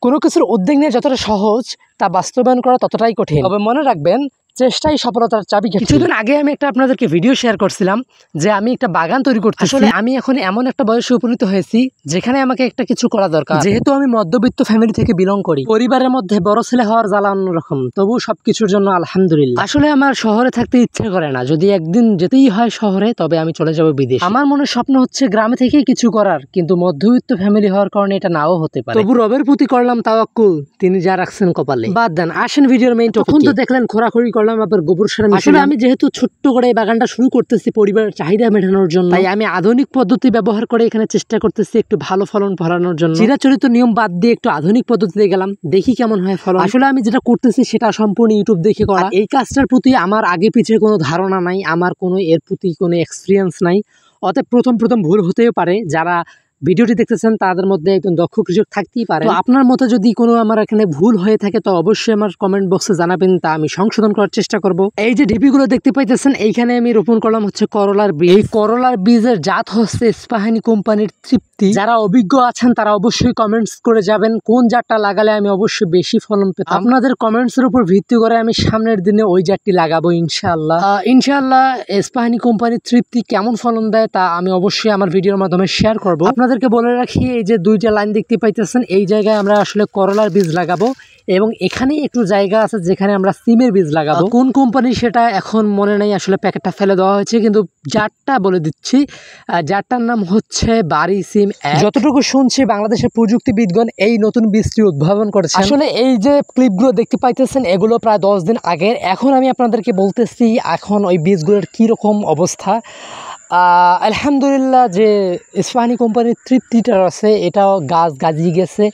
কোনো কিছুর উদ্যোগ নিয়ে যতটা সহজ তা বাস্তবায়ন করা ততটাই কঠিন। তবে মনে রাখবেন, চেষ্টাই সফলতার চাবিকাঠি। কিছুদিন আগে আমি আপনাদেরকে ভিডিও শেয়ার করছিলাম যে আমি একটা বাগান তৈরি করতেছি। আসলে আমি এখন এমন একটা বয়সে উপনীত হয়েছি যেখানে আমাকে একটা কিছু করা দরকার। যেহেতু আমি মধ্যবিত্ত ফ্যামিলি থেকে বিলং করি, পরিবারের মধ্যে বড় ছেলে হওয়ার জ্বালা অন্যরকম, তবু সবকিছুর জন্য আলহামদুলিল্লাহ। আসলে আমার শহরে থাকতে ইচ্ছে করে না, যদি একদিন যেতেই হয় শহরে তবে আমি চলে যাব বিদেশ। আমার মনের স্বপ্ন হচ্ছে গ্রামে থেকেই কিছু করার, কিন্তু মধ্যবিত্ত ফ্যামিলি হওয়ার কারণে এটা নাও হতে পারে। তবু রবের প্রতি করলাম তাওয়াক্কুল, তিনি যা রাখছেন কপালে। বাদ দেন, আসেন ভিডিওর মেইন টপিক। তো দেখলেন খোরাখুরি করলাম আবার গোবর সার। আসলে আমি যেহেতু ছোট্ট করে এই বাগানটা শুরু করতেছি পরিবারের চাহিদা মেটানোর জন্য, তাই আমি আধুনিক পদ্ধতি ব্যবহার করে এখানে চেষ্টা করতেছি একটু ভালো ফলন ফলানোর জন্য। চিরাচরিত নিয়ম বাদ দিয়ে একটু আধুনিক পদ্ধতিতে গেলাম, দেখি কেমন হয় ফলন। আসলে আমি যেটা করতেছি সেটা সম্পূর্ণ ইউটিউব দেখে করা। এই কাজটার প্রতি আমার আগে পিছিয়ে কোনো ধারণা নাই, আমার কোনো এর প্রতি কোনো এক্সপিরিয়েন্স নাই। অতএব প্রথম ভুল হতেও পারে। যারা ভিডিওটি দেখতেছেন তাদের মধ্যে একজন দক্ষ কৃষক থাকতেই পারে। তো আপনার মতো যদি কোনো আমার এখানে ভুল হয়ে থাকে তো অবশ্যই আমার কমেন্ট বক্সে জানাবেন, তা আমি সংশোধন করার চেষ্টা করব। এই যে ঢিপিগুলো দেখতে পাইতেছেন, এইখানে আমি রোপণ করলাম হচ্ছে করলার বীজ। এই করলার বীজের জাত হচ্ছে ইস্পাহানি কোম্পানির তৃপ্তি। যারা অভিজ্ঞ আছেন তারা অবশ্যই কমেন্টস করে যাবেন কোন জাতটা লাগালে আমি অবশ্যই বেশি ফলন পেতাম। আপনাদের কমেন্টসের উপর ভিত্তি করে আমি সামনের দিনে ওই জাতটি লাগাবো ইনশাআল্লাহ। ইনশাআল্লাহ ইস্পাহানি কোম্পানির তৃপ্তি কেমন ফলন দেয় তা আমি অবশ্যই আমার ভিডিওর মাধ্যমে শেয়ার করব। আপনাদেরকে বলে রাখি, এই যে দুইটা লাইন দেখতে পাইতেছেন, এই জায়গায় আমরা আসলে করলার বীজ লাগাবো এবং এখানেই একটু জায়গা আছে যেখানে আমরা সিমের বীজ লাগাবো। কোন কোম্পানি সেটা এখন মনে নেই, আসলে প্যাকেটটা ফেলে দেওয়া হয়েছে, কিন্তু জাতটা বলে দিচ্ছি। জাতটার নাম হচ্ছে বাড়ি সিম। যতটুকু শুনছি বাংলাদেশের প্রযুক্তিবিদগণ এই নতুন বীজটি উদ্ভাবন করেছে। আসলে এই যে ক্লিপগুলো দেখতে পাইতেছেন এগুলো প্রায় 10 দিন আগের। এখন আমি আপনাদেরকে বলতেছি এখন ওই বীজগুলোর কীরকম অবস্থা। আলহামদুলিল্লাহ, যে ইস্পাহানি কোম্পানির তৃপ্তিটা আছে এটাও গাছ গাজিয়ে গেছে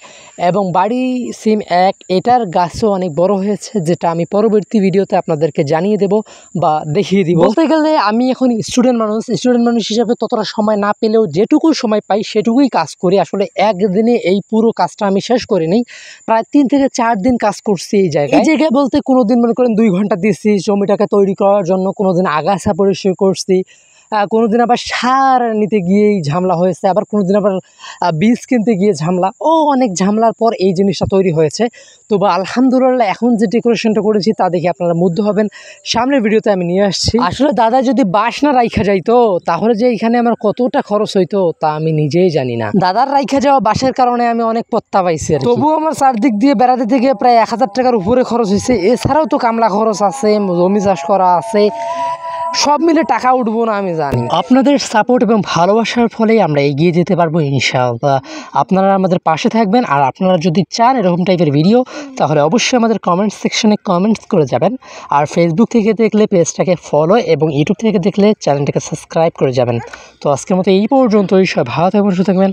এবং বাড়ি সিম 1 এটার গাছও অনেক বড় হয়েছে, যেটা আমি পরবর্তী ভিডিওতে আপনাদেরকে জানিয়ে দেব বা দেখিয়ে দিব। বলতে গেলে আমি এখন স্টুডেন্ট মানুষ হিসাবে ততটা সময় না পেলেও যেটুকু সময় পাই সেটুকুই কাজ করি। আসলে একদিনে এই পুরো কাজটা আমি শেষ করি নি, প্রায় 3 থেকে 4 দিন কাজ করছি এই জায়গায় বলতে কোনোদিন মনে করেন 2 ঘন্টা দিচ্ছি জমিটাকে তৈরি করার জন্য, কোনোদিন আগাছা পরিষ্কার করছি, কোনোদিন আবার সার নিতে গিয়েই ঝামেলা হয়েছে, আবার কোনোদিন আবার বীজ কিনতে গিয়ে ঝামেলা, অনেক ঝামেলার পর এই জিনিসটা তৈরি হয়েছে। তবে আলহামদুলিল্লাহ এখন যে ডেকোরেশনটা করেছি তা দেখে আপনারা মুগ্ধ হবেন। সামনের ভিডিওতে আমি নিয়ে আসছি। আসলে দাদা যদি বাঁশ না রাইখা যাইতো তাহলে যে এখানে আমার কতটা খরচ হইতো তা আমি নিজেই জানি না। দাদার রাইখা যাওয়া বাঁশের কারণে আমি অনেক পত্তা পাইছি, তবুও আমার চারদিক দিয়ে বেড়াতে থেকে প্রায় 1000 টাকার উপরে খরচ হয়েছে। এছাড়াও তো কামলা খরচ আছে, জমি চাষ করা আছে, সব মিলে টাকা উঠবো না আমি জানি। আপনাদের সাপোর্ট এবং ভালোবাসার ফলেই আমরা এগিয়ে যেতে পারবো ইনশাআল্লাহ। আপনারা আমাদের পাশে থাকবেন, আর আপনারা যদি চান এরকম টাইপের ভিডিও তাহলে অবশ্যই আমাদের কমেন্ট সেকশনে কমেন্টস করে যাবেন। আর ফেসবুক থেকে দেখলে পেজটাকে ফলো এবং ইউটিউব থেকে দেখলে চ্যানেলটাকে সাবস্ক্রাইব করে যাবেন। তো আজকের মতো এই পর্যন্তই, সব ভালো থাকবেন, সুস্থ থাকবেন।